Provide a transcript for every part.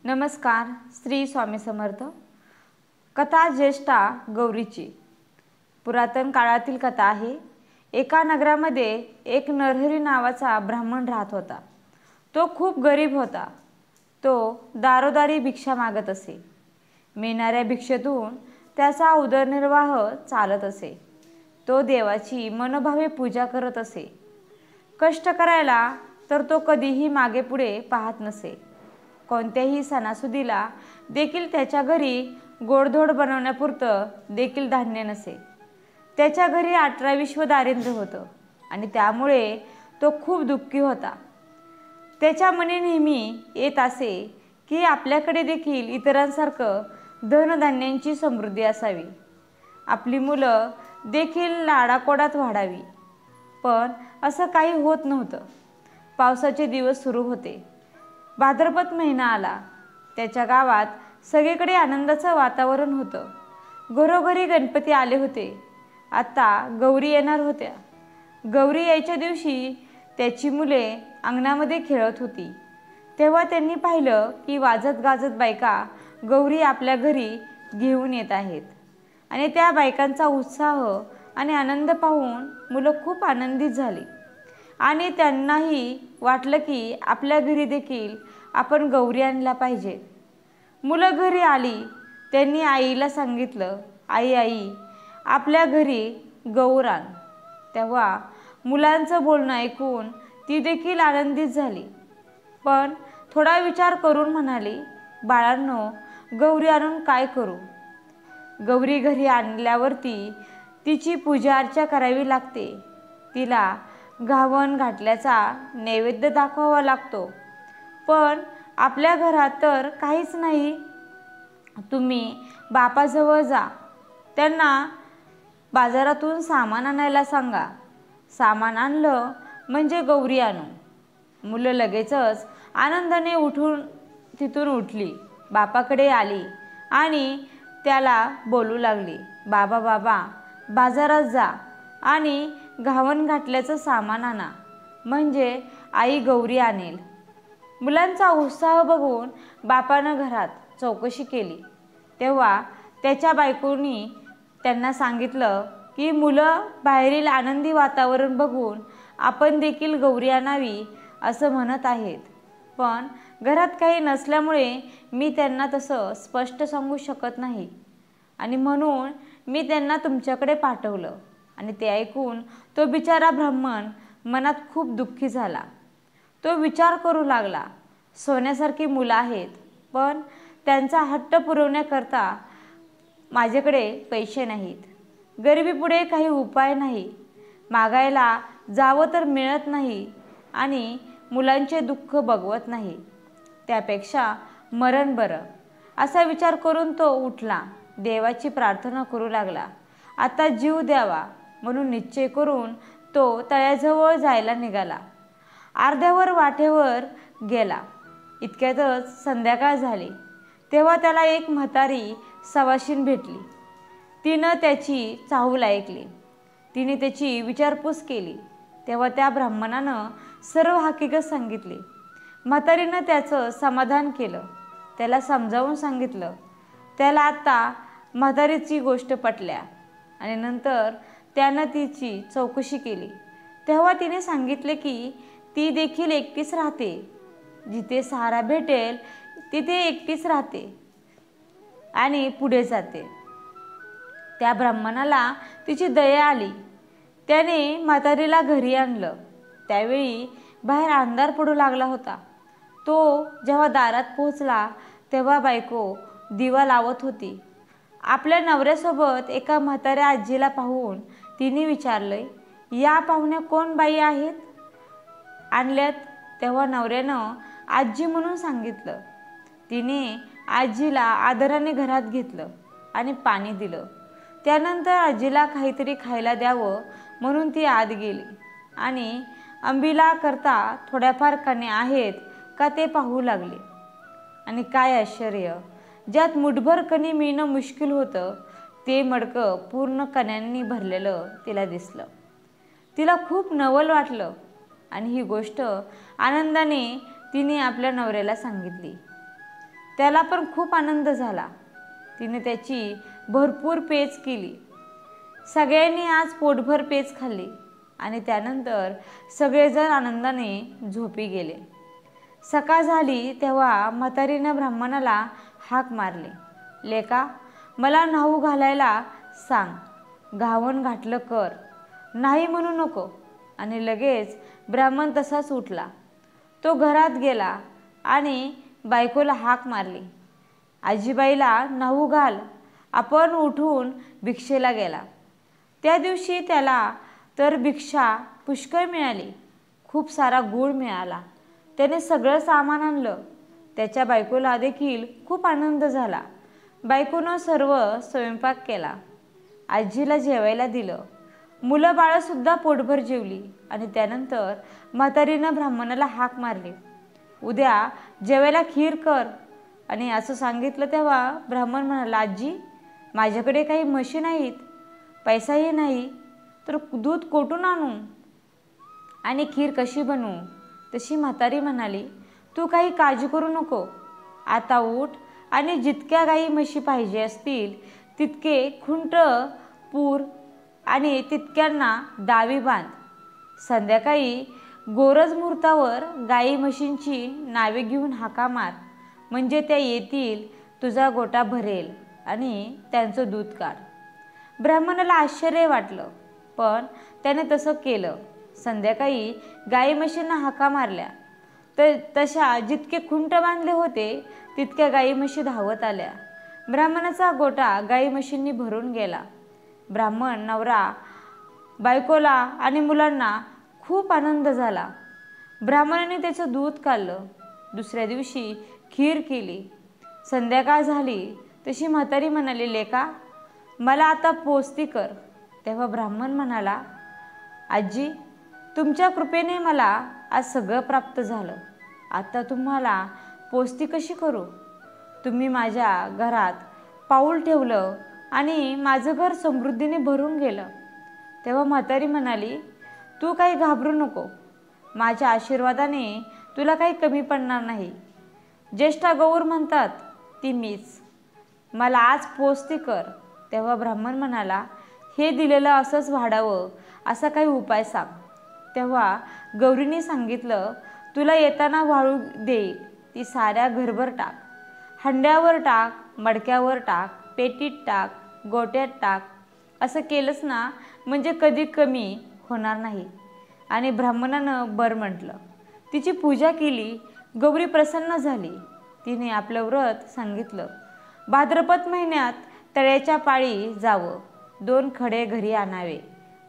नमस्कार. श्री स्वामी समर्थ. कथा ज्येष्ठा गौरीची. पुरातन काळातील कथा आहे. एका नगरामध्ये एक नरहरी नावाचा ब्राह्मण राहत होता. तो खूप गरीब होता. तो दारोदारी भिक्षा मागत असे. मिळणाऱ्या भिक्षेतून त्याचा उदरनिर्वाह चालत असे. तो देवाची मनोभावे पूजा करत असे. कष्ट करायला तर तो कधीही मागे पुढे पाहत नसे. कोणत्याही सणासुदीला देखील त्याच्या घरी गोडधोड बनवण्यापुरतं देखील धान्य नसे. त्याच्या घरी 18-20 दारिद्र्य होतं आणि त्यामुळे तो खूप दुःखी होता. त्याच्या मनी नेहमी येत असे की आपल्याकडे देखील इतरांसारखं धनधान्यांची समृद्धी असावी. आपली मुलं देखील लाडाकोडात वाढावी. पण असं काही होत नव्हतं. पावसाचे दिवस सुरू होते. भाद्रपद महिना आला. त्याच्या गावात सगळीकडे आनंदाचं वातावरण होतं. घरोघरी गणपती आले होते. आता गौरी येणार होत्या. गौरी यायच्या दिवशी त्याची मुले अंगणामध्ये खेळत होती. तेव्हा त्यांनी पाहिलं की वाजत गाजत बायका गौरी आपल्या घरी घेऊन येत आहेत आणि त्या बायकांचा उत्साह आणि आनंद पाहून मुलं खूप आनंदित झाली आणि त्यांनाही वाटलं की आपल्या घरी देखील आपण गौरी आणल्या पाहिजे. मुलं घरी आली. त्यांनी आईला सांगितलं, आई आपल्या घरी गौर आण. तेव्हा मुलांचं बोलणं ऐकून ती देखील आनंदित झाली. पण थोडा विचार करून म्हणाली, बाळांनो, गौरी आणून काय करू? गौरी घरी आणल्यावरती तिची पूजा अर्चा करावी लागते. तिला घावन घातल्याचा नैवेद्य दाखवावा लागतो. पण आपल्या घरात तर काहीच नाही. तुम्ही बापाजवळ जा. त्यांना बाजारातून सामान आणायला सांगा. सामान आणलं म्हणजे गौरी आणू. मुलं लगेचच आनंदाने तिथून उठली. बापाकडे आली आणि त्याला बोलू लागली, बाबा बाजारात जा आणि घावन घातल्याचं सामान आणा, म्हणजे आई गौरी आणेल. मुलांचा उत्साह बघून बापानं घरात चौकशी केली. तेव्हा त्याच्या बायकोनी त्यांना सांगितलं की मुलं बाहेरील आनंदी वातावरण बघून आपण देखील गौरी आणावी असं म्हणत आहेत. पण घरात काही नसल्यामुळे मी त्यांना तसं स्पष्ट सांगू शकत नाही आणि म्हणून मी त्यांना तुमच्याकडे पाठवलं. आणि ते ऐकून तो बिचारा ब्राह्मण मनात खूप दुःखी झाला. तो विचार करू लागला, सोन्यासारखी मुलं आहेत, पण त्यांचा हट्ट पुरवण्याकरता माझ्याकडे पैसे नाहीत. गरिबीपुढे काही उपाय नाही. मागायला जावं तर मिळत नाही आणि मुलांचे दुःख बघवत नाही. त्यापेक्षा मरण बरं. असा विचार करून तो उठला. देवाची प्रार्थना करू लागला. आता जीव द्यावा म्हणून निश्चय करून तो तळ्याजवळ जायला निघाला. अर्ध्यावर वाटेवर गेला. इतक्यातच संध्याकाळ झाली. तेव्हा त्याला एक म्हातारी सवाशीण भेटली. तिनं त्याची चाहूल ऐकली. तिने त्याची विचारपूस केली. तेव्हा त्या ब्राह्मणानं सर्व हकीकत सांगितली. म्हातारीनं त्याचं समाधान केलं. त्याला समजावून सांगितलं. त्याला आता म्हातारीची गोष्ट पटल्या आणि नंतर त्यानं तिची चौकशी केली. तेव्हा तिने सांगितले की ती देखील एकटीच राहते. जिथे सहारा भेटेल तिथे एकटीच राहते आणि पुढे जाते. त्या ब्राह्मणाला तिची दया आली. त्याने म्हातारीला घरी आणलं. त्यावेळी बाहेर अंधार पडू लागला होता. तो जेव्हा दारात पोहोचला तेव्हा बायको दिवा लावत होती. आपल्या नवऱ्यासोबत एका म्हाताऱ्या आजीला पाहून तिने विचारले, या पाहुण्या कोण बाई आहेत? आणल्यात. तेव्हा नवऱ्यानं आजी म्हणून सांगितलं. तिने आजीला आदराने घरात घेतलं आणि पाणी दिलं. त्यानंतर आजीला काहीतरी खायला द्यावं म्हणून ती आत गेली आणि अंबिला करता थोड्याफार कण्या आहेत का ते पाहू लागले. आणि काय आश्चर्य, ज्यात मुठभर कणी मिळणं मुश्किल होतं ते मडकं पूर्ण कण्यांनी भरलेलं तिला दिसलं. तिला खूप नवल वाटलं आणि ही गोष्ट आनंदाने तिने आपल्या नवऱ्याला सांगितली. त्याला पण खूप आनंद झाला. तिने त्याची भरपूर पेच केली. सगळ्यांनी आज पोटभर पेच खाल्ली आणि त्यानंतर सगळेजण आनंदाने झोपी गेले. सकाळ झाली तेव्हा म्हातारीनं ब्राह्मणाला हाक मारली, लेका, मला न्हाऊ घालायला सांग. घावन घातलं कर, नाही म्हणू नको. आणि लगेच ब्राह्मण तसाच उठला. तो घरात गेला आणि बायकोला हाक मारली, आजीबाईला न्हाऊ घाल. आपण उठून भिक्षेला गेला. त्या दिवशी त्याला तर भिक्षा पुष्कळ मिळाली. खूप सारा गूळ मिळाला. त्याने सगळं सामान आणलं. त्याच्या बायकोला देखील खूप आनंद झाला. बायकोनं सर्व स्वयंपाक केला. आजीला जेवायला दिलं. मुलं बाळंसुद्धा पोटभर जेवली आणि त्यानंतर म्हातारीनं ब्राह्मणाला हाक मारली, उद्या जेवायला खीर कर. आणि असं सांगितलं तेव्हा ब्राह्मण म्हणाला, आजी, माझ्याकडे काही म्हशी नाहीत, पैसाही नाही, तर दूध कोठून आणू आणि खीर कशी बनवू? तशी म्हातारी म्हणाली, तू काही काळजी करू नको. आता उठ आणि जितक्या गाई म्हशी पाहिजे असतील तितके खुंट पूर आणि तितक्यांना दावी बांध. संध्याकाळी गोरज मुहूर्तावर गाई म्हशींची नावे घेऊन हाका मार, म्हणजे त्या येतील, तुझा गोटा भरेल आणि त्यांचं दूध काढ. ब्राह्मणाला आश्चर्य वाटलं, पण त्याने तसं केलं. संध्याकाळी गाई म्हशींना हाका मारल्या तर तशा जितके खुंट बांधले होते तितक्या गाई म्हशी धावत आल्या. ब्राह्मणाचा गोटा गाई म्हशींनी भरून गेला. ब्राह्मण, नवरा, बायकोला आणि मुलांना खूप आनंद झाला. ब्राह्मणाने त्याचं दूध काढलं. दुसऱ्या दिवशी खीर केली. संध्याकाळ झाली तशी म्हातारी म्हणाली, लेका, मला आता पोस्ती कर. तेव्हा ब्राह्मण म्हणाला, आजी, तुमच्या कृपेने मला आज सगळं प्राप्त झालं. आता तुम्हाला पोस्ती कशी करू? तुम्ही माझ्या घरात पाऊल ठेवलं आणि माझं घर समृद्धीने भरून गेलं. तेव्हा म्हातारी म्हणाली, तू काही घाबरू नको. माझ्या आशीर्वादाने तुला काही कमी पडणार नाही. ज्येष्ठा गौर म्हणतात ती मीच. मला आज पोस्ती कर. तेव्हा ब्राह्मण म्हणाला, हे दिलेलं असंच वाढावं असा काही उपाय सांग. तेव्हा गौरीने सांगितलं, तुला येताना वाळू देईल ती साऱ्या घरभर टाक. हंड्यावर टाक, मडक्यावर टाक, पेटीत टाक, गोट्यात टाक. असं केलंस ना म्हणजे कधी कमी होणार नाही. आणि ब्राह्मणानं बरं म्हटलं. तिची पूजा केली. गौरी प्रसन्न झाली. तिने आपलं व्रत सांगितलं. भाद्रपद महिन्यात तळ्याच्या पाळी जावं. 2 खडे घरी आणावे.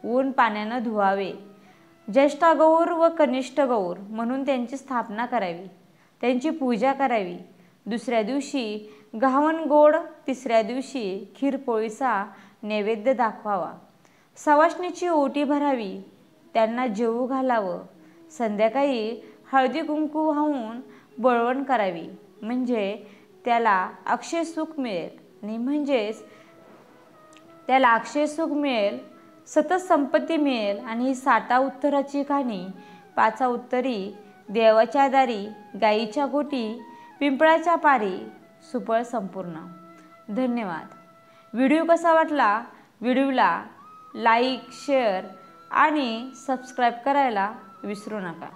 ऊन पाण्यानं धुवावे. ज्येष्ठा गौर व कनिष्ठ गौर म्हणून त्यांची स्थापना करावी. त्यांची पूजा करावी. दुसऱ्या दिवशी घावन गोड, तिसऱ्या दिवशी खीरपोळीचा नैवेद्य दाखवावा. सवाष्णीची ओटी भरावी. त्यांना जेवू घालावं. संध्याकाळी हळदी कुंकू वाहून बोळवण करावी, म्हणजे त्याला अक्षय सुख मिळेल. आणि म्हणजेच त्याला अक्षय सुख मिळेल, सतत संपत्ती मिळेल. आणि ही 6 उत्तराची कहाणी 5 उत्तरी, देवाच्या दारी, गाईच्या गोटी, पिंपळाच्या पारी, सुफळ संपूर्ण. धन्यवाद. व्हिडिओ कसा वाटला? व्हिडिओला लाईक, शेअर आणि सबस्क्राईब करायला विसरू नका.